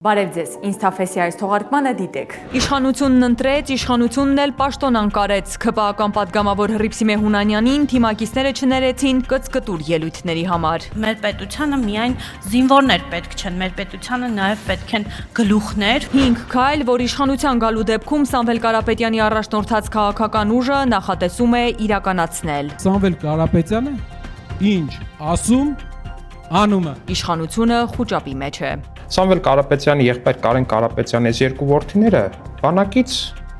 Բարև ձեզ, ինստաֆեսիայից թողարկմանը դիտեք։ Իշխանությունն ընտրեց, իշխանությունն էլ պաշտոնան կարեց։ ՔՊԱ-կան պատգամավոր Հռիփսիմե Հունանյանին թիմակիցները չներեցին կծկտուր ելույթների համար։ Մեր պետությանը միայն զինվորներ պետք չեն, մեր պետությանը նաև պետք են գլուխներ։ 5 քայլ, որ իշխանության գալու դեպքում Սամվել Կարապետյանի առաջնորդած քաղաքական ուժը նախատեսում է իրականացնել։ Սամվել Կարապետյանը ինչ ասում անում է։ Իշխանությունը խուճապի մեջ է։ Սամվել Կարապետյանի եղբայր Կարեն Կարապետյանի երկու որդիները բանակից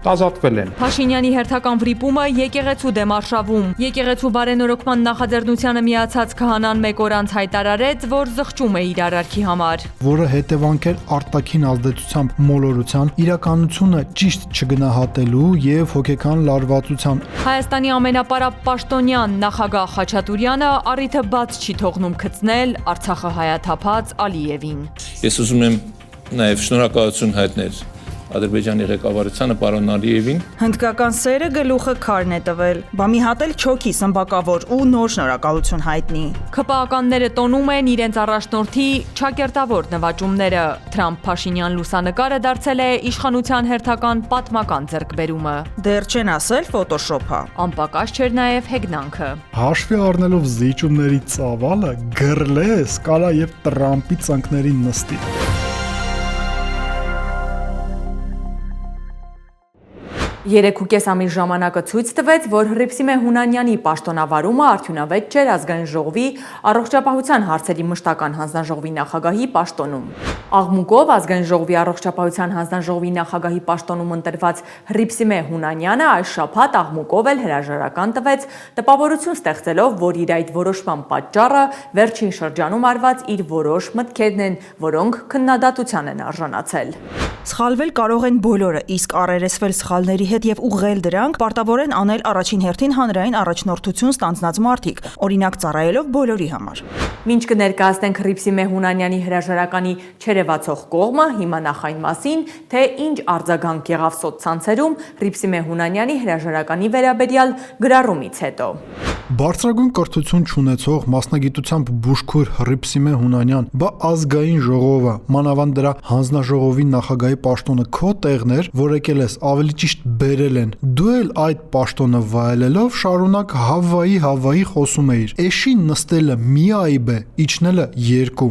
ազատվել են։ Փաշինյանի հերթական վրիպումը եկեղեցու դեմ արշավում։ Եկեղեցու բարենորոգման նախաձեռնությանը միացած քահանան մեկ օր անց հայտարարեց, որ զղջում է իր արարքի համար, որը հետևանք էր արտաքին ազդեցությամբ մոլորության, իրականությունը ճիշտ չգնահատելու եւ հոգեկան լարվածության։ Հայաստանի ամենապարապ պաշտոնյան նախագահ Խաչատուրյանը առիթը բաց չի թողնում գտնել Արցախը հայաթափած Ալիևին։ Ես ուզում եմ նաև շնորհակալություն հայտնել Ադրբեջանի ղեկավարությանը պարոն Ալիևին։ Հնդկական սերը գլուխը քարն է տվել, բա մի հատ էլ չոքի սմբակավոր ու նոր շնորհակալություն հայտնի։ ՔՊԱ-կանները տոնում են իրենց առաջնորդի ճակերտավոր նվաճումները։ Թրամփ-Փաշինյան լուսանկարը դարձել է իշխանության հերթական պատմական ձեռքբերումը։ Դեռ չեն ասել ֆոտոշոփա։ Անպակաս չէր նաև հեգնանքը։ Հաշվի առնելով զիջումների ծավալը, գրլես կարա եւ Տրամպի ծնկներին նստի։ 3.5 ամիս ժամանակը ցույց տվեց, որ Հռիփսիմե Հունանյանի պաշտոնավարումը արդյունավետ չէր ազգային ժողովի առողջապահության հարցերի մշտական հանձնաժողովի նախագահի պաշտոնում։ Աղմուկով ազգային ժողովի առողջապահության հանձնաժողովի նախագահի պաշտոնում ընտրված Հռիփսիմե Հունանյանը այս շաբաթ աղմուկով էլ հրաժարական տվեց, տպավորություն ստեղծելով, որ իր այդ որոշման պատճառը վերջին շրջանում արված իր որոշ մտքերն են, որոնք քննադատության են արժանացել։ Սխալվել կարող են բոլորը, իսկ առերեսվել սխալների հետ եւ ուղղել դրանք պարտավոր են անել առաջին հերթին հանրային առաջնորդություն ստանձնած մարդիկ, օրինակ ծառայելով բոլորի համար։ Մինչ կներկայացնենք Հռիփսիմե Հունանյանի հրաժարականի չերևացող կողմը, հիմա նախ այն մասին, թե ինչ արձագանք եղավ սոցցանցերում Հռիփսիմե Հունանյանի հրաժարականի վերաբերյալ գրառումից հետո։ Բարձրագույն կրթություն չունեցող մասնագիտությամբ բուժքույր Հռիփսիմե Հունանյան, բա ազգային ժողովը, մանավանդ դրա հանձնաժողովի նախագահի պաշտոնը քո տեղն էր, որ եկել ես, ավելի ճիշտ բերել են։ Դու էլ այդ պաշտոնը վայելելով շարունակ հավայի խոսում էիր։ Էշի նստելը մի այբ է, իջնելը երկու։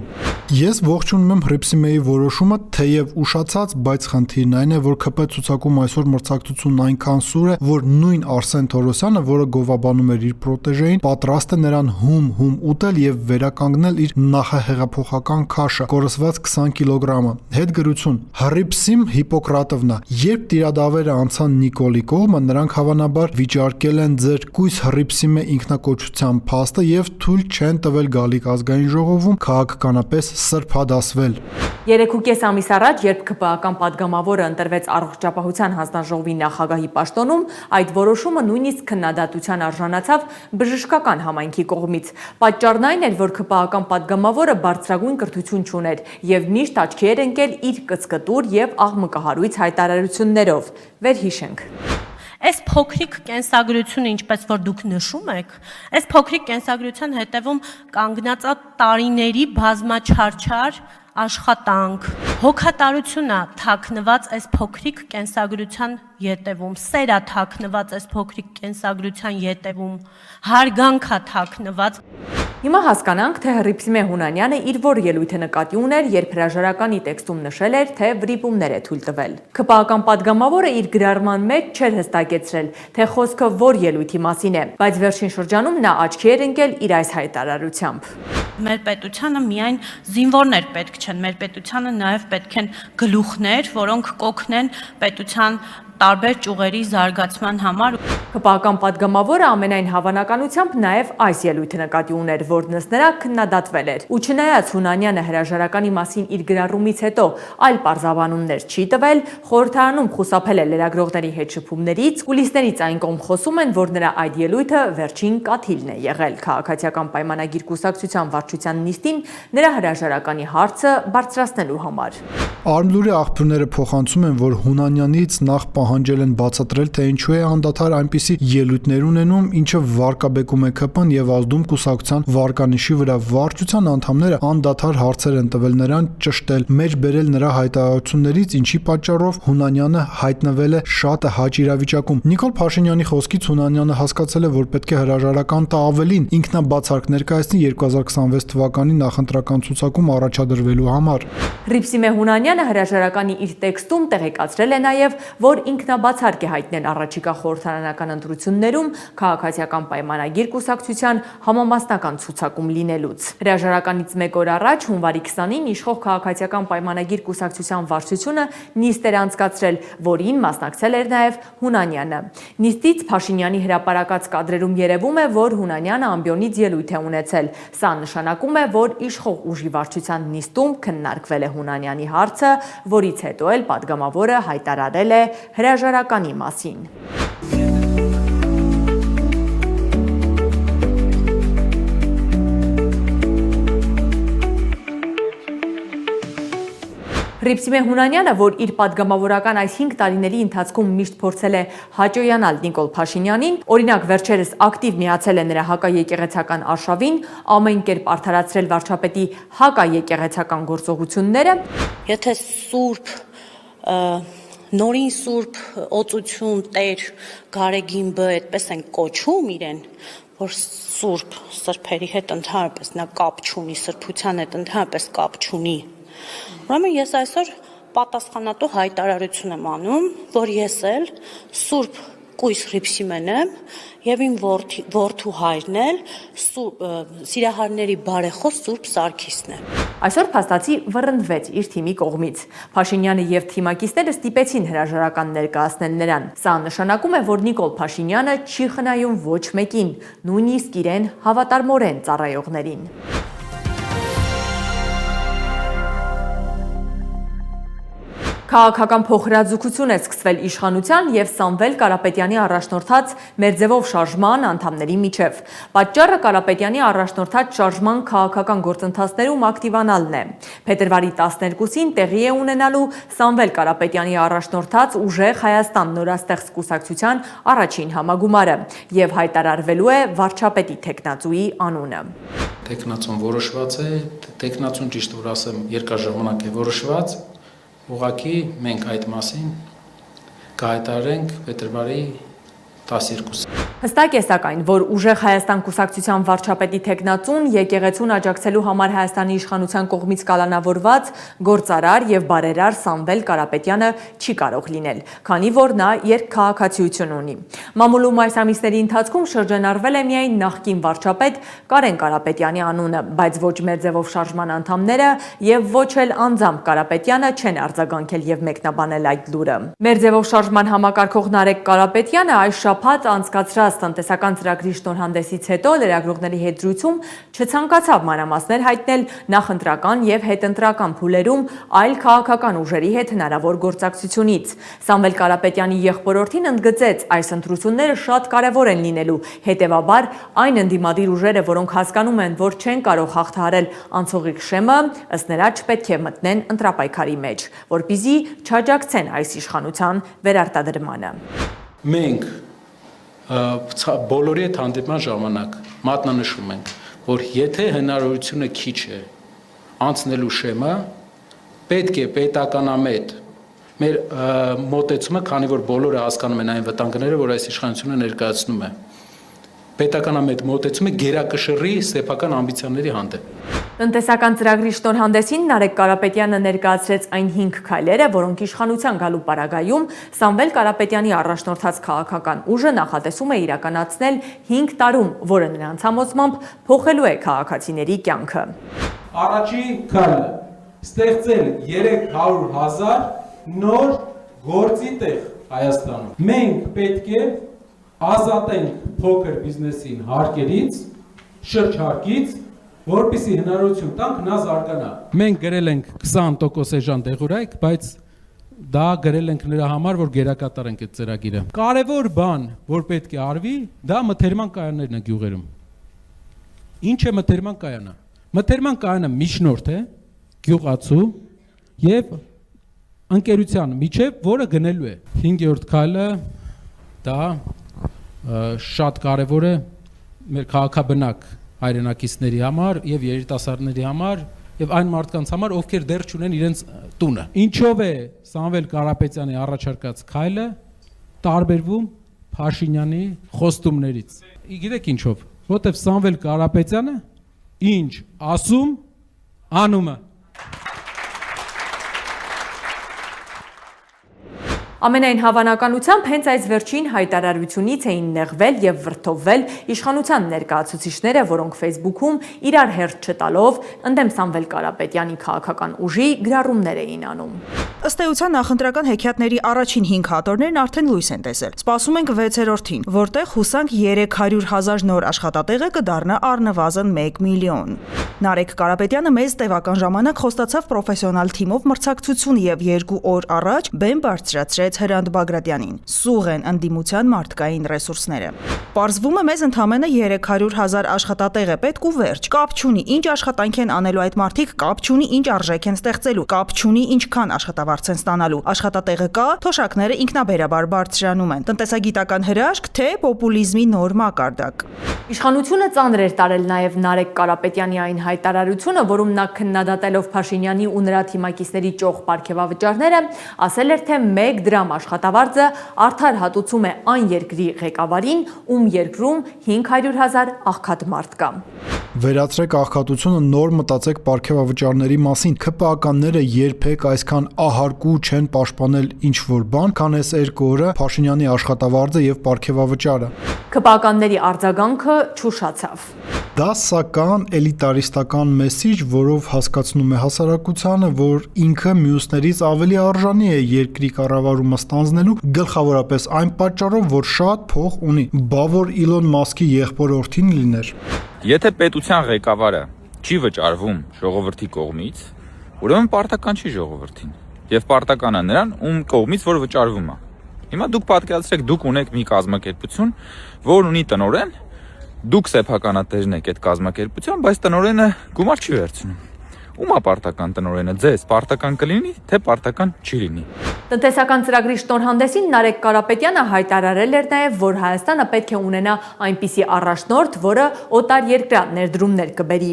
Ես ողջունում եմ Հռիփսիմեի որոշումը, թեև ուշացած, բայց խնդիրն այն է, որ ՔՊ ցուցակում այսօր մրցակցությունն այնքան սուր է, որ նույն Արսեն Թորոսյանը, որը գովաբանում էր իր պրոտեժեին, պատրաստ է նրան հում ուտել եւ վերականգնել իր նախահեղափոխական քաշը, կորսված 20 կիլոգրամը։ Հետգրություն. Հռիփսիմ Հիպոկրատովնա, երբ տիրադավերը անցան Նիկոլի կողմը, նրանք հավանաբար վիճարկել են ձեր կույս Հռիփսիմե ինքնակոչության փաստը եւ թույլ չեն տվել գալիք ազգային ժողովում քաղաքականապես սրբադասվել։ 3.5 ամիս առաջ, երբ ՔՊԱ-կան պատգամավորը ընտրվեց առողջապահության հանձնաժողովի նախագահի պաշտոնում, այդ որոշումը նույնիսկ քննադատության արժանացավ բժշկական համայնքի կողմից։ Պատճառն այն էր, որ ՔՊԱ-կան պատգամավորը բարձրագույն կրթություն չուներ եւ միշտ աչքի էր ընկել իր կծկտուր եւ աղմկահարույց հայտարարություններով։ Վերհիշենք։ Այս փոքրիկ կենսագրությունը, ինչպես որ դուք նշում եք, այս փոքրիկ կենսագրության հետևում կանգնած է տարիների բազմաչարչար աշխատանք, հոգատարություն է թաքնված այս փոքրիկ կենսագրության ետևում, սեր է թաքնված այս փոքրիկ կենսագրության ետևում, հարգանք է թաքնված։ Հիմա հասկանանք, թե Հռիփսիմե Հունանյանը իր որ ելույթը նկատի ուներ, երբ հրաժարականի տեքստում նշել էր, թե վրիպումներ է թույլ տվել։ ՔՊԱ-կան պատգամավորը իր գրառման մեջ չէր հստակեցրել, թե խոսքը որ ելույթի մասին է, բայց վերջին շրջանում նա աչքի էր ընկել իր այս հայտարարությամբ։ Մեր պետությանը միայն զինվորներ պետք չեն, մեր պետությանը նաև պետք են գլուխներ, որոնք կօգնեն պետության տարբեր ճյուղերի զարգացման համար։ ՔՊԱ-կան պատգամավորը ամենայն հավանականությամբ նաև այս ելույթը նկատի ուներ, որն ըստ նրա քննադատվել էր։ Ու չնայած Հունանյանը հրաժարականի մասին իր գրառումից հետո այլ պարզաբանումներ չի տվել, խորհրդարանում խուսափել է լրագրողների հետ շփումներից, կուլիսներից այն կողմ խոսում են, որ նրա այդ ելույթը վերջին կաթիլն է եղել։ Քաղաքացիական պայմանագիր կուսակցության վարչության նիստին նրա հրաժարականի հարցը բարձրացնելու համար։ Արմլուրի աղբյուրները փոխանցում են, որ Հունանյանից նախ պահանջել են բացատրել, թե ինչու է անդադար այնպիսի ելույթներ ունենում, ինչը վարկաբեկում է ԿՊ-ն եւ ազդում կուսակցության վարկանիշի վրա։ Վարչության անդամները անդադար հարցեր են տվել նրան, ճշտել, մեջ բերել նրա հայտարարություններից, ինչի պատճառով Հունանյանը հայտնվել է շատ հաճ իրավիճակում։ Նիկոլ Փաշինյանի խոսքից Հունանյանը հասկացել է, որ պետք է հրաժարական տա ավելին, ինքնաբացարկ ներկայացնի 2026 թվականի նախընտրական ցուցակում առաջադրվելու համար։ Հռիփսիմե Հունանյանը հրաժարականի իր տեքստում տեղեկացրել է նաև, որ ինքնաբացարկ է հայտնել առաջիկա խորհրդարանական ընտրություններում քաղաքացիական պայմանագիր կուսակցության համամասնական ցուցակում լինելուց։ Հրաժարականից մեկ օր առաջ հունվարի 20-ին իշխող քաղաքացիական պայմանագիր կուսակցության վարչությունը նիստ էր անցկացրել, որին մասնակցել էր նաև Հունանյանը։ Նիստից Փաշինյանի հրապարակած կադրերում երևում է, որ Հունանյանը ամբիոնից ելույթ է ունեցել։ Սա նշանակում է, որ իշխող ուժի վարչության նիստում քննարկվել է Հունանյանի հարցը, որից հետո էլ պատգամավորը հայտարարել է հրաժարականի մասին։ Հռիփսիմե Հունանյանը, որ իր պատգամավորական այս 5 տարիների ընթացքում միշտ փորձել է հաճոյանալ Նիկոլ Փաշինյանին, օրինակ վերջերս ակտիվ միացել է նրա հակաեկեղեցական արշավին, ամեն կերպ արդարացրել վարչապետի հակաեկեղեցական գործողությունները, Եթե սուրբ նորին սուրբ օծություն Տեր Գարեգին Բ այդպես են կոչում իրեն, որ սուրբ սրբերի հետ ընդհանրապես նա կապ չունի, սրբության հետ ընդհանրապես կապ չունի։ Ուրեմն ես այսօր պատասխանատու հայտարարություն եմ անում, որ ես էլ սուրբ կույս Հռիփսիմեն եմ եւ իմ որդու հայրն էլ Սիրահարների բարեխոս Սուրբ Սարգիսն է։ Այսօր փաստացի վռնդվեց իր թիմի կողմից։ Փաշինյանը եւ թիմակիցները ստիպեցին հրաժարական ներկայացնել նրան։ Սա նշանակում է, որ Նիկոլ Փաշինյանը չի խնայում ոչ մեկին, նույնիսկ իրեն հավատարմորեն ծառայողներին։ Քաղաքական փոխհրաձգություն է սկսվել իշխանության եւ Սամվել Կարապետյանի առաջնորդած Մերձևով շարժման անդամների միջև։ Պատճառը Կարապետյանի առաջնորդած շարժման քաղաքական գործընթացներում ակտիվանալն է։ Փետրվարի 12-ին տեղի է ունենալու Սամվել Կարապետյանի առաջնորդած Ուժեղ Հայաստան նորաստեղծ կուսակցության առաջին համագումարը եւ հայտարարվելու է վարչապետի թեկնածուի անունը։ Տեխնացուն որոշված է, տեխնացուն ճիշտ որ ասեմ, երկար ժամանակ է որոշված։ Ուղղակի մենք այդ մասին կհայտարարենք փետրվարի 12-ին։ Հստակ է սակայն, որ Ուժեղ Հայաստան կուսակցության վարչապետի թեկնածուն եկեղեցուն աջակցելու համար Հայաստանի իշխանության կողմից կալանավորված գործարար եւ բարերար Սամվել Կարապետյանը չի կարող լինել, քանի որ նա երկքաղաքացիություն ունի։ Մամուլում այս ամիսների ընթացքում շրջանառվել է միայն նախկին վարչապետ Կարեն Կարապետյանի անունը, բայց ոչ Մերձևով շարժման անդամները եւ ոչ էլ անձամբ Կարապետյանը չեն արձագանքել եւ մեկնաբանել այդ լուրը։ Մերձևով շարժման համակարգող Նարեկ Կարապետյանը այս շաբաթ անցկացրած տնտեսական ծրագրի շնորհանդեսից հետո լրագրողների հետ զրույցում չցանկացավ մանրամասներ հայտնել նախընտրական եւ հետընտրական փուլերում այլ քաղաքական ուժերի հետ հնարավոր գործակցությունից։ Սամվել Կարապետյանի եղբորորդին ընդգծեց, այս ընտրությունները շատ կարևոր են լինելու, հետեւաբար այն ընդդիմադիր ուժերը, որոնք հասկանում են, որ չեն կարող հաղթահարել անցողիկ շեմը, ըստ նրա չպետք է մտնեն ընտրապայքարի մեջ, որպեսզի չաջակցեն այս իշխանության վերարտադրմանը։ Մենք բոլորի հետ հանդիպման ժամանակ մատնանշում ենք, որ եթե հնարավորությունը քիչ է անցնելու շեմը, պետք է պետականամետ մեր մոտեցումը, քանի որ բոլորը հասկանում են այն վտանգները, որ այս իշխանությունը ներկայացնում է, պետականամետ մոտեցումը գերակշռի սեփական ամբիցիաների հանդեպ։ Տնտեսական ծրագրի շնորհանդեսին Նարեկ Կարապետյանը ներկայացրեց այն 5 քայլերը, որոնք իշխանության գալու պարագայում Սամվել Կարապետյանի առաջնորդած քաղաքական ուժը նախատեսում է իրականացնել 5 տարում, որը նրանց համոզմամբ փոխելու է քաղաքացիների կյանքը։ Առաջին քայլը ստեղծել 300,000 նոր գործի տեղ Հայաստանում։ Մենք պետք է ազատենք փոքր բիզնեսին հարկերից, շրջարկից, որպեսզի հնարավորություն տանք նա զարգանա։ Մենք գրել ենք 20% էժան դեղորայք, բայց դա գրել ենք նրա համար, որ գերակատարենք այդ ծրագիրը։ Կարևոր բան, որ պետք է արվի, դա մթերման կայաններն է գյուղերում։ Ինչ է մթերման կայանը։ Մթերման կայանը միջնորդ է, գյուղացու եւ ընկերության միջև, որը գնելու է։ 5-րդ քայլը դա շատ կարևոր է մեր քաղաքաբնակ հայրենակիցների համար եւ երիտասարդների համար եւ այն մարդկանց համար, ովքեր դեռ չունեն իրենց տունը։ Ինչով է Սամվել Կարապետյանի առաջարկած քայլը տարբերվում Փաշինյանի խոստումներից։ Գիտեք ինչով, որտեվ Սամվել Կարապետյանը ինչ ասում, անում է։ Ամենայն հավանականությամբ հենց այս վերջին հայտարարությունից էին նեղվել եւ վրդովվել իշխանության ներկայացուցիչները, որոնք Facebook-ում իրար հերթ չտալով ընդդեմ Սամվել Կարապետյանի քաղաքական ուժի գրառումներ էին անում։ Ըստ էության նախընտրական հեքիաթների առաջին 5 հատորներն արդեն լույս են տեսել։ Սպասում ենք 6-րդին, որտեղ հուսանք 300,000 նոր աշխատատեղը կդառնա առնվազն 1 միլիոն։ Նարեկ Կարապետյանը մեծ տևական ժամանակ խոստացավ պրոֆեսիոնալ թիմով մրցակցություն եւ 2 օր առաջ բեմ բարձրացրեց Հրանտ Բագրատյանին։ Սուղ են ընդդիմության մարդկային ռեսուրսները։ Պարզվում է մեզ ընդամենը 300,000 աշխատատեղ է պետք ու վերջ։ Կապ չունի ինչ աշխատանք են անելու այդ մարդիկ, կապ չունի ինչ արժեք են ստեղծելու, կապ չունի ինչքան աշխատավարձ են ստանալու։ Աշխատատեղը կա, թոշակները ինքնաբերաբար բարձրանում են։ Տնտեսագիտական հրաշք, թե պոպուլիզմի նոր մակարդակ։ Իշխանությունը ծանր էր տարել նաև Նարեկ Կարապետյանի այն հայտարարությունը, որում նա քննադատելով Փաշինյանի ու նրա թիմակիցների ճոխ պարգևավճարները, ասել էր, թե 1 դրամ աշխատավարձը արդար հատուցում է այն երկրի ղեկավարին, ում երկրում 500,000 աղքատ մարդ կա։ Վերացրեք աղքատությունը, նոր մտածեք պարգևավճարների մասին։ ՔՊԱ-ականները երբեք այսքան ահարկու չեն պաշտպանել ինչ-որ բան, քան այս 2 օրը Փաշինյանի աշխատավարձը եւ պարգևավճարը։ ՔՊԱ-ականների արձագանքը չուշացավ։ Դա սական էլիտարիստական մեսիջ, որով հասկացնում է հասարակությանը, որ ինքը մյուսներից ավելի արժանի է երկրի կառավարումը ստանձնելու, գլխավորապես այն պատճառով, որ շատ փող ունի։ Բա որ Իլոն Մասկի եղբորորդին լիներ։ Եթե պետության ղեկավարը չի վճարվում ժողովրդի կողմից, ուրեմն պարտական չի ժողովրդին։ Եվ պարտականը նրան, ում կողմից որ վճարվում է։ Հիմա դուք պատկերացրեք, դուք ունեք մի կազմակերպություն, որն ունի տնօրեն, դուք սեփականատերն եք այդ կազմակերպության, բայց տնօրենը գումար չի վերցնում։ Ում է պարտական տնօրենը, ձեզ պարտական կլինի, թե պարտական չի լինի։ Տնտեսական ծրագրի շնորհանդեսին Նարեկ Կարապետյանը հայտարարել էր նաև, որ Հայաստանը պետք է ունենա այնպիսի առաջնորդ, որը օտար երկրյա ներդրումներ կբերի։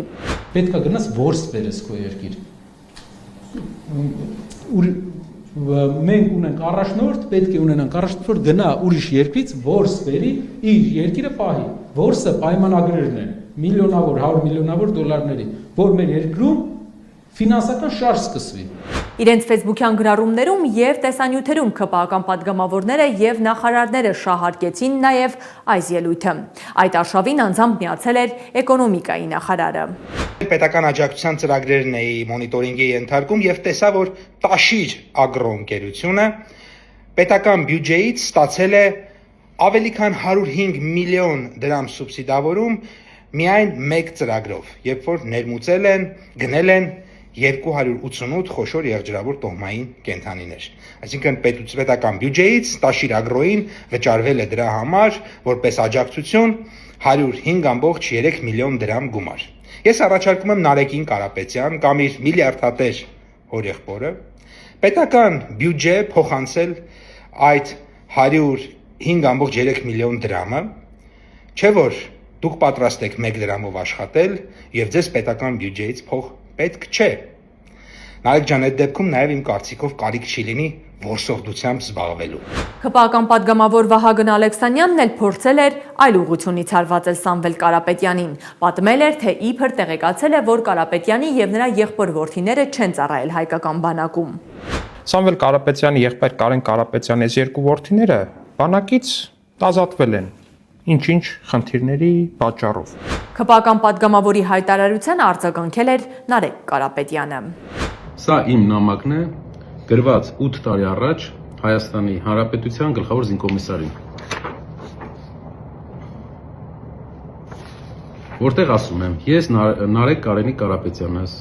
Պետք է գնաս որս բերես քո երկիր։ Մենք ունենք առաջնորդ, պետք է ունենանք առաջնորդ, որ գնա ուրիշ երկրից որս բերի, իր երկիրը պահի։ Որսը պայմանագրերն են, միլիոնավոր, 100 միլիոնավոր դոլարների, որ մեր երկրում ֆինանսական շարժ սկսվի։ Իրենց Facebook-յան գրառումներում եւ տեսանյութերում ՔՊԱ-ական падգամավորները եւ նախարարները շահարկեցին նաեւ այս ելույթը։ Այդ արշավին անձամբ միացել էր էկոնոմիկայի նախարարը։ Պետական աջակցության ծրագրերն էի մոնիտորինգի ենթարկում եւ տեսա, որ Տաշիր ագրո ընկերությունը պետական բյուջեից ստացել է ավելի քան 105 միլիոն դրամ սուբսիդավորում միայն 1 ծրագրով, երբ որ ներմուծել են, գնել են 288 խոշոր եղջերավոր տոհմային կենդանիներ։ Այսինքն պետական բյուջեից Տաշիր ագրոին վճարվել է դրա համար որպես աջակցություն 105.3 միլիոն դրամ գումար։ Ես առաջարկում եմ Նարեկին Կարապետյան կամ իր միլիարդատեր հորեղբորը պետական բյուջե փոխանցել այդ 105.3 միլիոն դրամը, չէ որ դուք պատրաստ եք 1 դրամով աշխատել եւ ձեզ պետական բյուջեից փող պետք չէ։ Նարեկ ջան, այդ դեպքում նաև իմ կարծիքով կարիք չի լինի որսորդությամբ զբաղվելու։ ՔՊԱ-ական падգամավոր Վահագն Ալեքսանյանն էլ փորձել էր այլ ուղղությունից հարվածել Սամվել Կարապետյանին։ Պատմել էր, թե իբր տեղեկացել է, որ Կարապետյանի եւ նրա եղբոր որդիները չեն ծառայել հայկական բանակում։ Սամվել Կարապետյանի եղբայր Կարեն Կարապետյանի 2 որդիները բանակից ազատվել են։ Ինչ-ինչ խնդիրների պատճառով։ ՔՊԱ-ական падգամավորի հայտարարությանը արձագանքել էր Նարեկ Կարապետյանը։ Սա իմ նամակն է, գրված 8 տարի առաջ Հայաստանի Հանրապետության գլխավոր զինկոմիսարին, որտեղ ասում եմ, ես Նարեկ Կարենի Կարապետյանս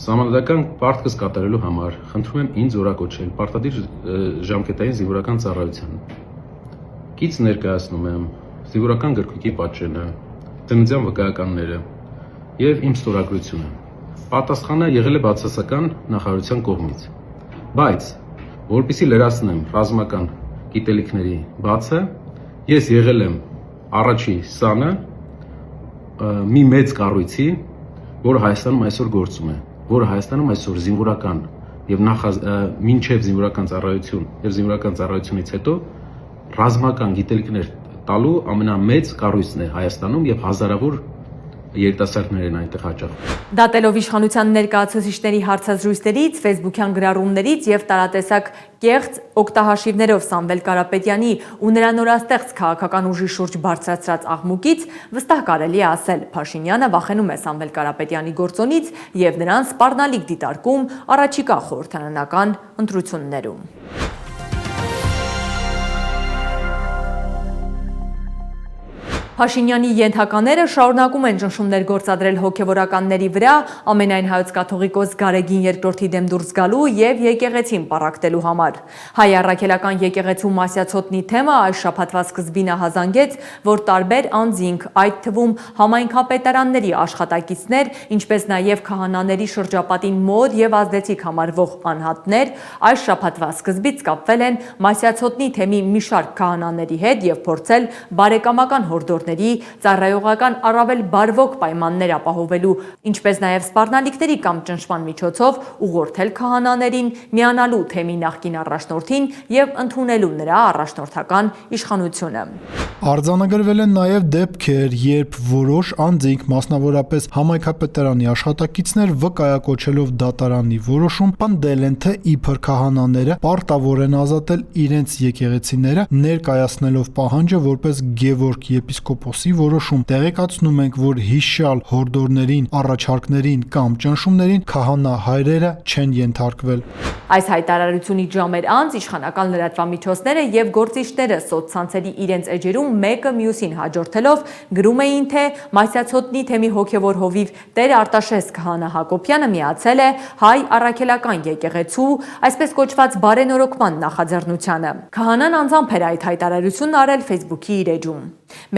սահմանադրական պարտքս կատարելու համար խնդրում եմ ինձ օրակոչել պարտադիր ժամկետային զինվորական ծառայության։ Կից ներկայացնում եմ զինվորական գրքույկի պատճենը, ծննդյան վկայականները եւ իմ ստորագրությունը։ Պատասխանը եղել է բացասական նախարարության կողմից։ Բայց որպեսզի լրացնեմ ռազմական գիտելիքների բացը, ես եղել եմ առաջի սանը մի մեծ կառույցի, որը Հայաստանում այսօր գործում է, որը Հայաստանում այսօր զինվորական եւ մինչեւ զինվորական ծառայություն եւ զինվորական ծառայությունից հետո ռազմական գիտելիքներ տալու ամենամեծ կառույցն է Հայաստանում եւ հազարավոր երիտասարդներ են այնտեղ հաճախ։ Դատելով իշխանության ներկայացուցիչների հարցազրույցներից, ֆեյսբուքյան գրառումներից եւ տարատեսակ կեղծ օգտահաշիվներով Սամվել Կարապետյանի ու նրա նորաստեղծ քաղաքական ուժի շուրջ բարձրացրած աղմուկից վստահ կարելի է ասել, Փաշինյանը վախենում է Սամվել Կարապետյանի գործոնից եւ նրան սպառնալիք դիտարկում առաջիկա խորհրդարանական ընտրություններում։ Փաշինյանի ենթակաները շարունակում են ճնշումներ գործադրել հոգևորականների վրա, ամենայն հայոց կաթողիկոս Գարեգին II-ի դեմ դուրս գալու եւ եկեղեցին պառակտելու համար։ Հայ առաքելական եկեղեցու Մասյացոտնի թեմը այս շաբաթվա սկզբին ահազանգեց, որ տարբեր անձինք, այդ թվում համայնքապետարանների աշխատակիցներ, ինչպես նաեւ քահանաների շրջապատին մոտ եւ ազդեցիկ համարվող անհատներ, այս շաբաթվա սկզբից կապվել են Մասյացոտնի թեմի մի շարք քահանաների հետ եւ փորձել բարեկամական հորդորներ ծառայողական առավել բարվոք պայմաններ ապահովելու, ինչպես նաև սպառնալիքների կամ ճնշման միջոցով ուղղորդել քահանաներին միանալու թեմի նախկին առաջնորդին եւ ընդունելու նրա առաջնորդական իշխանությունը։ Արձանագրվել են նաև դեպքեր, երբ որոշ անձինք, մասնավորապես համայնքապետարանի աշխատակիցներ, վկայակոչելով դատարանի որոշում, պնդել են, թե իբր քահանաները պարտավոր են ազատել իրենց եկեղեցիները, ներկայացնելով պահանջը որպես Գևորգ եպիսկոպոսի որոշում։ Տեղեկացնում ենք, որ հիշյալ հորդորներին, առաջարկներին կամ ճնշումներին քահանա հայրերը չեն ենթարկվել։ Այս հայտարարությունից ժամեր անց իշխանական լրատվամիջոցները եւ գործիչները սոցցանցերի իրենց էջերում մեկը մյուսին հաջորդելով գրում էին, թե Մասյացոտնի թեմի հոգևոր հովիվ Տեր Արտաշես քահանա Հակոբյանը միացել է հայ առաքելական եկեղեցու, այսպես կոչված բարենորոգման նախաձեռնությանը։ Քահանան անձամբ էր այդ հայտարարությունն արել Facebook-ի իր էջում։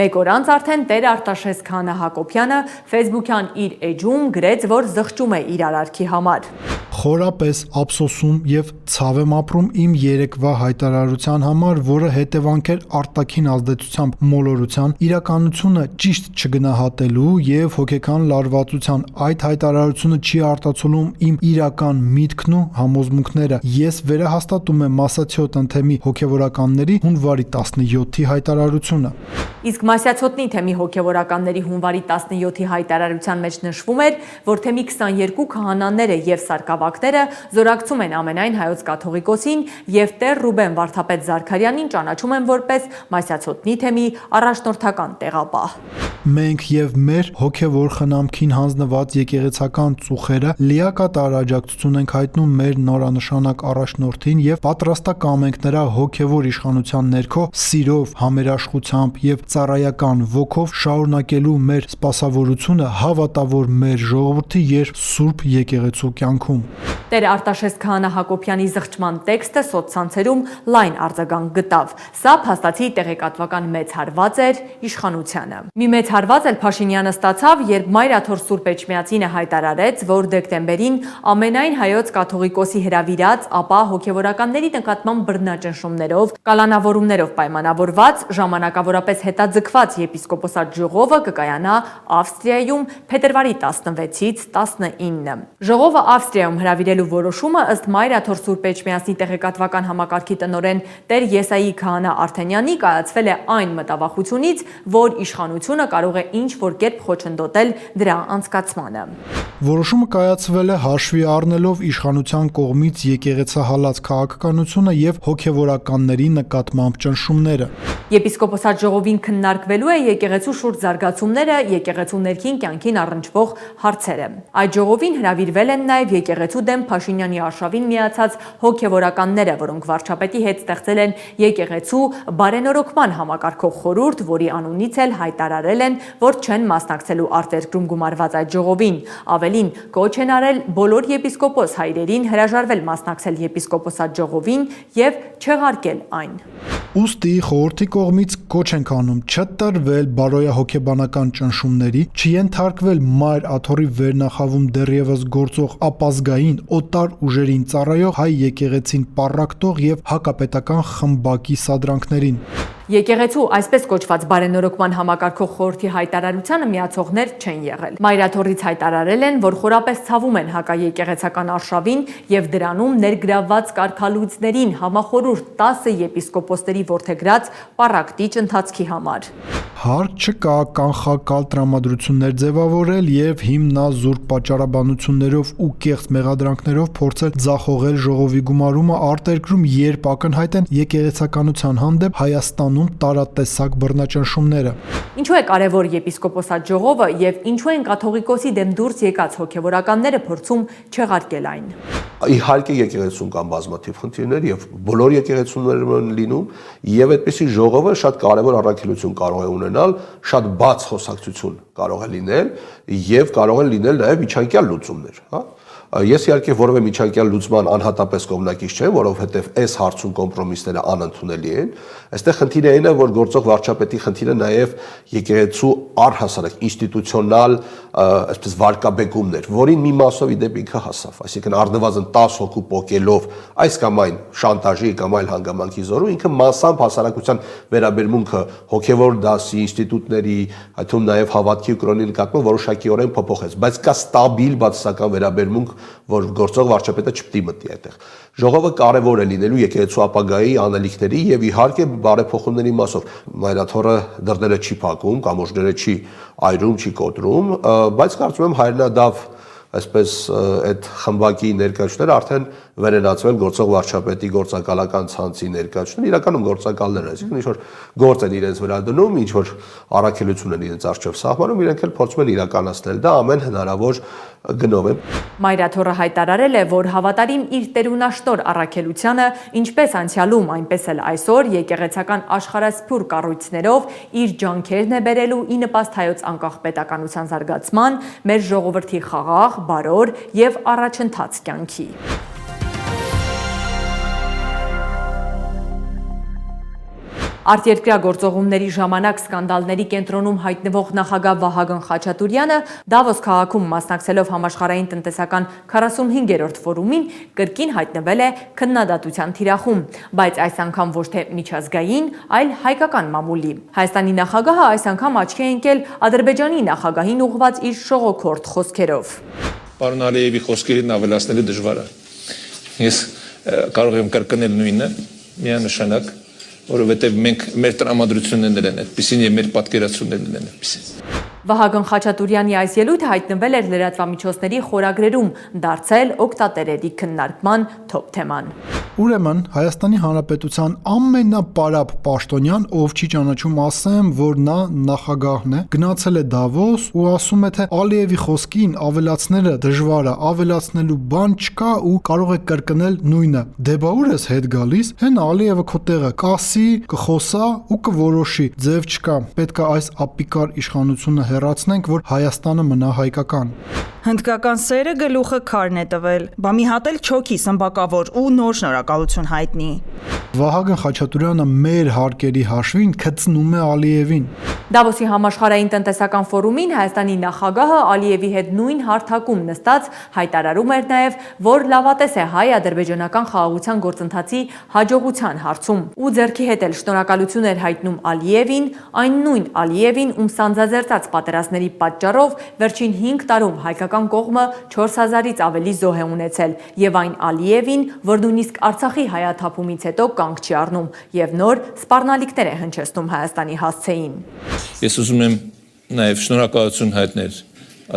Մեկ օր անց արդեն Տեր Արտաշես քահանա Հակոբյանը Facebook-յան իր էջում գրեց, որ զղջում է իր արարքի համար։ Խորապես ափսոսում եւ ցավ եմ ապրում իմ երեկվա հայտարարության համար, որը հետևանք էր արտաքին ազդեցությամբ մոլորության, իրականությունը ճիշտ չգնահատելու եւ հոգեկան լարվածության։ Այդ հայտարարությունը չի արտացոլում իմ իրական միտքն ու համոզմունքները։ Ես վերահաստատում եմ Մասյացոտ ընթեմի հոգևորականների հունվարի 17-ի հայտարարությունը։ Իսկ Մասյացոտնի թեմի հոգևորականների հունվարի 17-ի հայտարարության մեջ նշվում էր, որ թեմի 22 քահանաները եւ սարկավակները զորակցում են ամենայն հայոց կաթողիկոսին եւ Տեր Ռուբեն Վարդապետ Զարքարյանին ճանաչում են որպես Մասյացոտնի թեմի առաջնորդական տեղապահ։ Մենք եւ մեր հոգևոր խնամքին հանձնված եկեղեցական ծուխերը լիակատար աջակցություն ենք հայտնում մեր նորանշանակ առաջնորդին եւ պատրաստակամ ենք նրա հոգևոր իշխանության ներքո սիրով, համերաշխությամբ եւ ծառայական ոգով շարունակելու մեր սպասավորությունը հավատավոր մեր ժողովրդի եւ Սուրբ եկեղեցու կյանքում։ Տեր Արտաշես քահանա Հակոբյանի զղջման տեքստը սոցցանցերում լայն արձագանք գտավ։ Սա փաստացի տեղեկատվական մեծ հարված էր իշխանությանը։ Մի մեծ հարված էլ Փաշինյանը ստացավ, երբ Մայրաթոր Սուրբ Էջմիածինը հայտարարեց, որ դեկտեմբերին ամենայն հայոց կաթողիկոսի հրավիրած, ապա հոգևորականների նկատմամբ բռնաճնշումներով, կալանավորումներով պայմանավորված ժամանակավորապես հետաձգված եպիսկոպոսատ ժողովը կկայանա Ավստրիայում փետրվարի 16-ից 19։ Ժողովը Ավստրիայում հրավիրելու որոշումը ըստ Մայրաթոր Սուրբ Էջմիածնի տեղեկատվական համակարգի տնօրեն Տեր Եսայի քահանա Արթենյանի կայացվել է այն մտավախությունից, որ իշխանությունը կարող է ինչ-որ կերպ խոչընդոտել դրա անցկացմանը։ Որոշումը կայացվել է հաշվի առնելով իշխանության կողմից եկեղեցահալած քաղաքականությունը եւ հոգևորականների նկատմամբ ճնշումները։ Եպիսկոպոսատ ժողովին քննարկվելու է եկեղեցու շուրջ զարգացումները, եկեղեցու ներքին կյանքին առնչվող հարցերը։ Այդ ժողովին հրավիրվել են նաև եկեղեցու դեմ Փաշինյանի արշավին միացած հոգևորականները, որոնք վարչապետի հետ ստեղծել են եկեղեցու բարենորոգման համակարգող խորհուրդ, որի անունից էլ հայտարարել են, որ չեն մասնակցելու արտերկրում գումարված այդ ժողովին։ Ավելին, կոչ են արել բոլոր եպիսկոպոս հայրերին հրաժարվել մասնակցել եպիսկոպոսատ ժողովին եւ չեղարկել այն։ Ուստի խորհրդի կողմից կոչ ենք անում չտրվել բարոյահոգեբանական ճնշումների, չենթարկվել մայր աթոռի վերնախավում դեռևս գործող ապազգային օտար ուժերին ծառայող հայ եկեղեցին պառակտող եւ հակապետական խմբակի սադրանքներին։ Եկեղեցու այսպես կոչված բարենորոգման համակարգող խորհրդի հայտարարությանը միացողներ չեն եղել։ Մայրաթոռից հայտարարել են, որ խորապես ցավում են հակաեկեղեցական արշավին եւ դրանում ներգրավված կարգալույցներին համախորհուրդ 10 եպիսկոպոսների որդեգրած պառակտիչ ընթացքի համար։ Հարկ չկա կանխակալ տրամադրություններ ձևավորել եւ հիմնազուրկ պատճառաբանություններով ու կեղծ մեղադրանքներով փորձել ձախողել ժողովի գումարումը արտերկրում, երբ ակնհայտ են եկեղեցականության հանդեպ Հայաստանում տարատեսակ բռնաճնշումները։ Ինչու է կարևոր եպիսկոպոսատ ժողովը եւ ինչու են կաթողիկոսի դեմ դուրս եկած հոգեվորականները փորձում չեղարկել այն։ Իհարկե եկեղեցում կան բազմաթիվ խնդիրներ եւ բոլոր եկեղեցիներում են լինում եւ այդպիսի ժողովը շատ կարեւոր առաքելություն կարող է ունենալ, շատ բաց խոսակցություն կարող է լինել եւ կարող են լինել նաեւ միջանկյալ լուծումներ, հա։ Ես իհարկե որևէ միջանկյալ լուծման անհատապես կողմնակից չեմ, որովհետև այս հարցում կոմպրոմիսները անընդունելի են։ Այստեղ խնդիրը այն է, որ գործող վարչապետի խնդիրը նաև եկեղեցու առհասարակ ինստիտուցիոնալ, այսպես վարկաբեկումն էր, որին մի մասով իդեպ ինքը հասավ, այսինքն առնվազն 10 հոգու պոկելով այս կամ այն շանտաժի կամ այլ հանգամանքի զորու ինքը մասամբ հասարակության վերաբերմունքը հոգևոր դասի, ինստիտուտների, այդ թվում նաև հավատքի ու կրոնի նկատմամբ որոշակիորեն փոփոխեց, բայց կա ստաբիլ բացասական վերաբերմունք, որ գործող վարչապետը չպետք է մտնի այդտեղ։ Ժողովը կարևոր է լինելու եկեղեցու ապագայի անելիքների եւ իհարկե բարեփոխումների մասով։ Մայրաթոռը դռները չի փակում, կամուրջները չի այրում, չի կոտրում, բայց կարծում եմ հայրենադավ այսպես այդ խմբակի ներկայացուցիչները արդեն վերենացվել գործող վարչապետի գործակալական ցանցի ներկայացուցիչներ, իրականում գործակալներ, այսինքն ինչ որ գործ են իրենց վրա դնում, ինչ որ առաքելություն են իրենց առջև սահմանում, իրենք էլ փորձում են իրականացնել դա ամեն հնարավոր գնով է։ Մայրաթոռը հայտարարել է, որ հավատարիմ իր տերունաշնոր առաքելությանը, ինչպես անցյալում, այնպես էլ այսօր եկեղեցական աշխարհասփյուր կառույցներով իր ջանքերն է բերելու ի նպաստ հայոց անկախ պետականության զարգացման, մեր ժողովրդի խաղաղ, բարոր եւ առաջընթաց կյանքի։ Արտերկրյա գործողումների ժամանակ սկանդալների կենտրոնում հայտնվող նախագահ Վահագն Խաչատուրյանը Դավոս քաղաքում մասնակցելով համաշխարհային տնտեսական 45-րդ ֆորումին կրկին հայտնվել է քննադատության թիրախում, բայց այս անգամ ոչ թե միջազգային, այլ հայկական մամուլի։ Հայաստանի նախագահը այս անգամ աչքի է ընկել Ադրբեջանի նախագահին ուղղված իր շողոքորթ խոսքերով։ Պարոն Ալիևի խոսքերին ավելացնելը դժվար է։ Ես կարող եմ կրկնել նույնը, միանշանակ, որովհետև մենք մեր տրամադրություններն են այդպեսին եւ մեր պատկերացումներն են այդպեսին։ Վահագն Խաչատուրյանի այս ելույթը հայտնվել էր լրատվամիջոցների խորագրերում, դարձել օգտատերերի քննարկման թոփ թեման։ Ուրեմն Հայաստանի Հանրապետության ամենապարապ պաշտոնյան, ով չի ճանաչում, ասեմ, որ նա նախագահն է, գնացել է Դավոս ու ասում է, թե Ալիևի խոսքին ավելացնելը դժվար է, ավելացնելու բան չկա ու կարող է կրկնել նույնը։ Դե բա ուր ես հետ գալիս, հեն Ալիևը քո տեղը կասի, կխոսա ու կորոշի, ձև չկա։ Պետք է այս ապիկար իշխանությունը հեռացնենք, որ Հայաստանը մնա հայկական։ Հնդկական սերը գլուխը քարն է տվել, բա մի հատ էլ չոքի սմբակավոր ու նոր շնորհակալություն հայտնի։ Վահագն Խաչատուրյանը մեր հարկերի հաշվին գծնում է Ալիևին։ Դավոսի համաշխարհային տնտեսական ֆորումին Հայաստանի նախագահը Ալիևի հետ նույն հարթակում նստած հայտարարում էր նաև, որ լավատես է հայ-ադրբեջանական խաղաղության գործընթացի հաջողության հարցում ու ձեռքի հետ էլ շնորհակալություն էր հայտնում Ալիևին, այն նույն Ալիևին, ում սանձազերծած պատերազմների պատճառով վերջին 5 տարում հայկական կողմը 4000-ից ավելի զոհ է ունեցել եւ այն Ալիևին, որ նույնիսկ Արցախի հայաթափումից հետո կանգ չի առնում եւ նոր սպառնալիքներ է հնչեցնում Հայաստանի հասցեին։ Ես ուզում եմ նաեւ շնորհակալություն հայտնել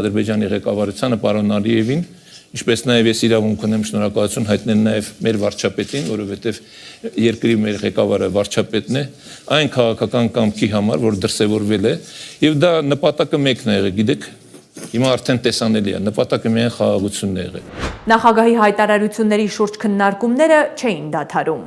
Ադրբեջանի ղեկավարությանը պարոն Ալիևին, ինչպես նաեւ ես իրավունք ունեմ շնորհակալություն հայտնել նաեւ մեր վարչապետին, որովհետեւ երկրի մեր ղեկավարը վարչապետն է, այն քաղաքական կամքի համար, որ դրսևորվել է, եւ դա նպատակը մեկն է եղել, գիտեք, հիմա արդեն տեսանելի է, նպատակը միայն խաղաղությունն է եղել։ Նախագահի հայտարարությունների շուրջ քննարկումները չէին դադարում։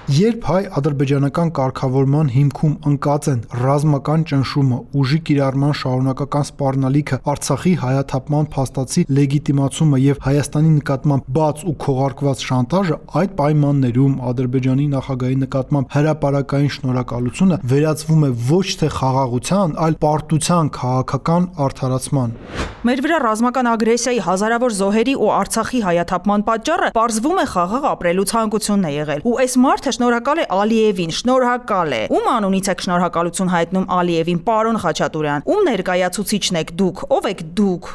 Երբ հայ-ադրբեջանական կարգավորման հիմքում ընկած են ռազմական ճնշումը, ուժի կիրառման շարունակական սպառնալիքը, Արցախի հայաթափման փաստացի լեգիտիմացումը եւ Հայաստանի նկատմամբ բաց ու քողարկված շանտաժը, այդ պայմաններում Ադրբեջանի նախագահի նկատմամբ հրապարակային շնորհակալությունը վերածվում է ոչ թե խաղաղության, այլ պարտության քաղաքական արդարացման։ Մեր վրա ռազմական ագրեսիայի հազարավոր զոհերի ու Արցախի հայաթափման պատճառը պարզվում է խաղաղ ապրելու ցանկությունն է եղել։ Ու այս մարդը շնորհակալ է Ալիևին, շնորհակալ է։ Ում անունից եք շնորհակալություն հայտնում Ալիևին, պարոն Խաչատուրյան։ Ում ներկայացուցիչն եք դուք, ով եք դուք։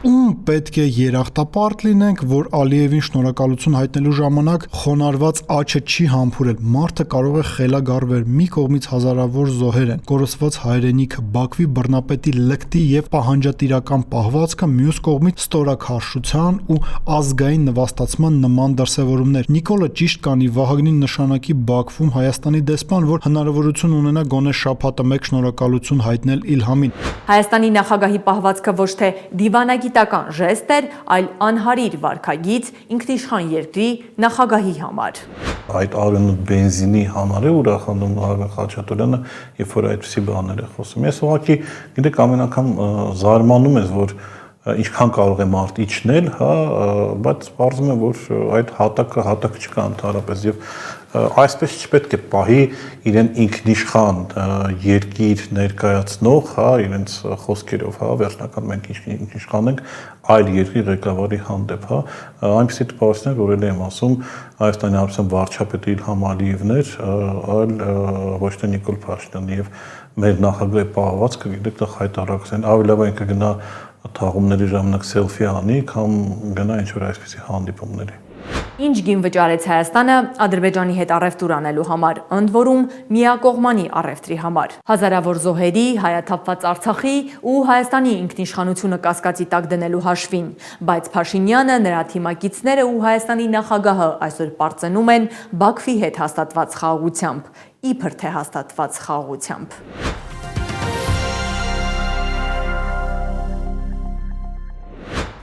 Ում պետք է երախտապարտ լինենք, որ Ալիևին շնորհակալություն հայտնելու ժամանակ խոնարհված աչը չի համբուրել։ Մարդը կարող է խելագարվել, մի կողմից հազարավոր զոհեր են, կորսված հայրենիքը, Բաքվի բռնապետի լկտի եւ պահանջատիրական պահվածքը, մյուս կողմից ստորաքարշության ու ազգային նվաստացման նման դրսևորումներ։ Նիկոլը ճիշտ կանի, Վահագնին նշանակի Բաքվում Հայաստանի դեսպան, որ հնարավորություն ունենա գոնե շաբաթը մեկ շնորհակալություն հայտնել Իլհամին։ Հայաստանի նախագահի պահվածքը ոչ թե դիվանագիտական ժեստ էր, այլ անհարիր վարքագիծ ինքնիշխան երկրի նախագահի համար։ Այդ արյունոտ բենզինի համար է ուրախանում Արմեն Խաչատուրյանը, երբ որ այդպիսի բաներ է խոսում։ Ես ուղղակի գիտեք ամեն անգամ զարմանում ես, որ ինչքան կարող է մարդ իջնել, հա, բայց պարզվում է, որ այդ հատակ չկա ընդհանրապես եւ այսպես չպետք է պահի իրեն ինքնիշխան երկիր ներկայացնող, հա, իրենց խոսքերով, հա, վերջնական մենք ինքնիշխան ենք այլ երկրի ղեկավարի հանդեպ, հա, այնպիսի տպավորություններ, որ էլ եմ ասում, Հայաստանի Հանրապետության վարչապետ Իլհամ Ալիևն էր, այլ ոչ թե Նիկոլ Փաշինյանը եւ մեր նախագահի պահվածքը, գիտեք, դա հայտարարություն, ավելի լավ է կգնա թաղումների ժամանակ սելֆի անի, կամ գնա ինչ-որ այսպիսի հանդիպումների։ Ինչ գին վճարեց Հայաստանը Ադրբեջանի հետ առևտուր անելու համար, ընդ որում միակողմանի առևտրի համար։ Հազարավոր զոհերի, հայաթափված Արցախի ու Հայաստանի ինքնիշխանությունը կասկածի տակ դնելու հաշվին, բայց Փաշինյանը, նրա թիմակիցները ու Հայաստանի նախագահը այսօր պարծենում են Բաքվի հետ հաստատված խաղաղությամբ, իբր թե հաստատված խաղաղությամբ։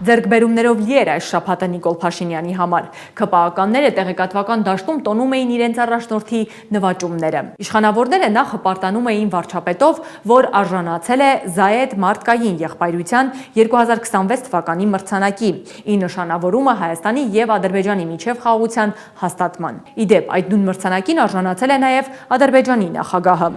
Ձեռքբերումներով լիեր այս շաբաթը Նիկոլ Փաշինյանի համար։ ՔՊԱ-ականները տեղեկատվական դաշտում տոնում էին իրենց առաջնորդի նվաճումները։ Իշխանավորները նախ հպարտանում էին վարչապետով, որ արժանացել է Զայեդ մարդկային եղբայրության 2026 թվականի մրցանակի, ի նշանավորումը Հայաստանի եւ Ադրբեջանի միջև խաղաղության հաստատման։ Իդեպ, այդ նույն մրցանակին արժանացել է նաեւ Ադրբեջանի նախագահը։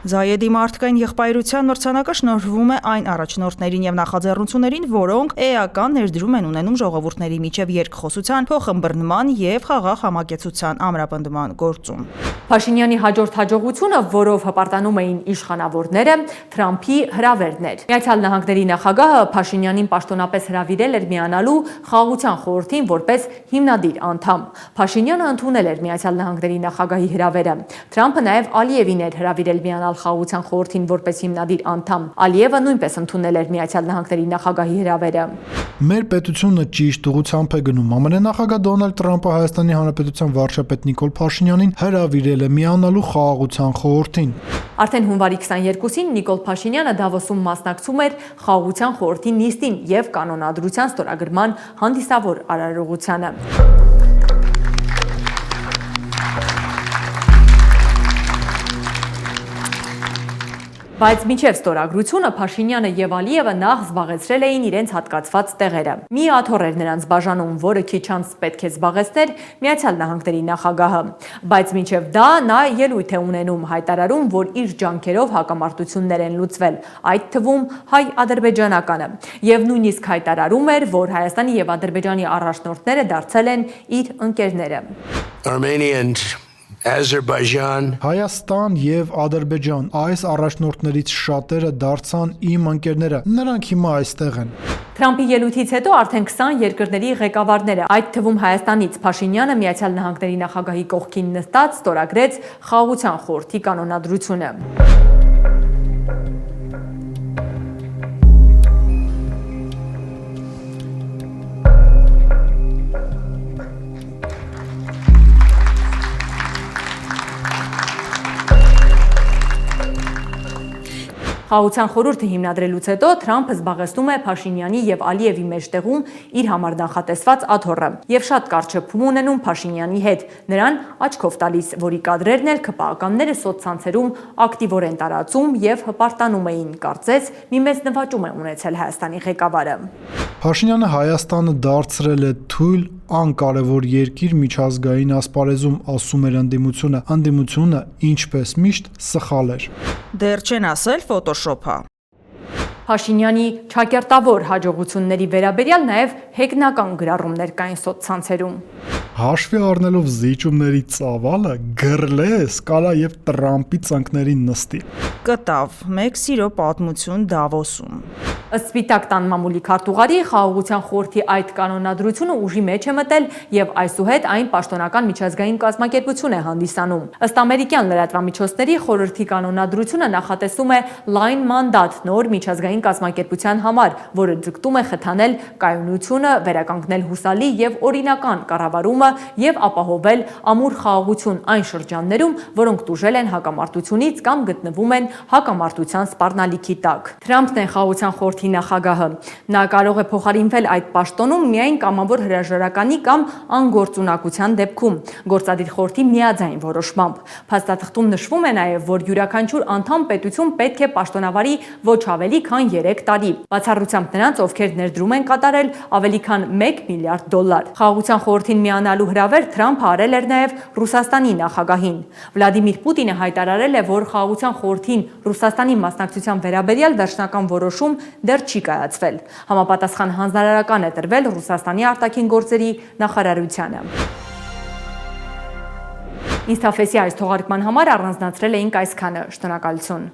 Զայեդի մարդկային եղբայրության մրցանակը շնորհվում է այն առաջնորդներին եւ նախաձեռնություններին, որոնք էական ներդրում են ունենում ժողովուրդների միջև երկխոսության, փոխըմբռնման եւ խաղաղ համակեցության ամրապնդման գործում։ Փաշինյանի հաջորդ հաջողությունը, որով հպարտանում էին իշխանավորները, Թրամփի հրավերն էր։ Միացյալ Նահանգների նախագահը Փաշինյանին պաշտոնապես հրավիրել էր միանալու Խաղաղության խորհրդին որպես հիմնադիր անդամ։ Փաշինյանը ընդունել էր Միացյալ Նահանգների նախագահի հրավերը։ Թրամփը նաեւ Ալիևին էր հրավիրել միանալ Խաղաղության խորհրդին որպես հիմնադիր անդամ։ Ալիևը նույնպես ընդունել էր Միացյալ Նահանգների նախագահի հրավերը։ Մեր պետությունը ճիշտ ուղղությամբ է գնում։ ԱՄՆ նախագահ Դոնալդ Թրամփը Հայաստանի Հանրապետության վարչապետ Նիկոլ Փաշինյանին հրավիրել է միանալու Խաղաղության խորհրդին։ Արդեն հունվարի 22-ին Նիկոլ Փաշինյանը Դավոսում մասնակցում էր Խաղաղության խորհրդի նիստին եւ կանոնադրության ստորագրման հանդիսավոր արարողությանը։ Բայց մինչև ստորագրությունը Փաշինյանը եւ Ալիևը նախ զբաղեցրել էին իրենց հատկացված տեղերը։ Մի աթոռ էր նրանց բաժանում, որը քիչ անց պետք է զբաղեցներ Միացյալ Նահանգների նախագահը։ Բայց մինչև դա նա ելույթ է ունենում, հայտարարում, որ իր ջանքերով հակամարտություններ են լուծվել, այդ թվում հայ-ադրբեջանականը։ Եվ նույնիսկ հայտարարում էր, որ Հայաստանի եւ Ադրբեջանի առաջնորդները դարձել են իր ընկերները։ Հայաստան եւ Ադրբեջան այս առաջնորդներից շատերը դարձան իմ ընկերները, նրանք հիմա այստեղ են։ Թրամփի ելույթից հետո արդեն 20 երկրների ղեկավարները, այդ թվում Հայաստանից Փաշինյանը Միացյալ Նահանգների նախագահի կողքին նստած ստորագրեց Խաղաղության խորհրդի կանոնադրությունը։ Խաղաղության խորհուրդը հիմնադրելուց հետո Թրամփը զբաղեցնում է Փաշինյանի եւ Ալիևի մեջտեղում իր համար նախատեսված աթոռը եւ շատ կարճ շփում ունենում Փաշինյանի հետ, նրան աչքով տալիս, որի կադրերն էլ ԿՊԱ-ականները սոցցանցերում ակտիվորեն տարածում եւ հպարտանում էին, կարծես մի մեծ նվաճում է ունեցել Հայաստանի ղեկավարը։ Փաշինյանը Հայաստանը դարձրել է թույլ անկարևոր երկիր միջազգային ասպարեզում, ասում էր ընդդիմությունը ինչպես միշտ սխալ էր։ Դեռ չեն ասել ֆոտոշոփա։ Փաշինյանի ճակերտավոր հաջողությունների վերաբերյալ նաև հեգնական գրառումներ կային սոցցանցերում։ Հաշվի առնելով զիջումների ծավալը, գրլես կարա եւ Տրամպի ծնկներին նստի։ Կտավ մեկ սիրո պատմություն Դավոսում։ Ըստ Սպիտակ տան մամուլի քարտուղարի Խաղաղության խորհրդի այդ կանոնադրությունը ուժի մեջ է մտել եւ այսուհետ այն պաշտոնական միջազգային կազմակերպություն է հանդիսանում։ Ըստ ամերիկյան լրատվամիջոցների խորհրդի կանոնադրությունը նախատեսում է լայն մանդատ նոր միջազգային կազմակերպության համար, որը ձգտում է խթանել կայունությունը, վերականգնել հուսալի եւ օրինական կառավարումը եւ ապահովել ամուր խաղաղություն այն շրջաններում, որոնք տուժել են հակամարտությունից կամ գտնվում են հակամարտության սպառնալիքի տակ։ Թրամփն է Խաղաղության խորհրդի նախագահը։ Նա կարող է փոխարինվել այդ պաշտոնում միայն կամավոր հրաժարականի կամ անգործունակության դեպքում, գործադիր խորհրդի միաձայն որոշմամբ։ Փաստաթղթում նշվում է նաև, որ յուրաքանչյուր անդամ պետություն պետք է պաշտոնավարի ոչ ավելի քան 3 տարի, բացառությամբ նրանց, ովքեր ներդրում են կատարել ավելի քան $1 միլիարդ։ Խաղաղության խորհրդին միանալու հրավեր Թրամփը արել էր նաև Ռուսաստանի նախագահին։ Վլադիմիր Պուտինը հայտարարել է, որ Խաղաղության խորհրդին Ռուսաստանի մասնակցության վերաբերյալ վերջնական որոշում դեռ չի կայացվել։ Համապատասխան հանձնարարական է տրվել Ռուսաստանի արտաքին գործերի նախարարությանը։ Ինստաֆեսի այս թողարկման համար առանձնացրել էինք այսքանը։ Շնորհակալություն։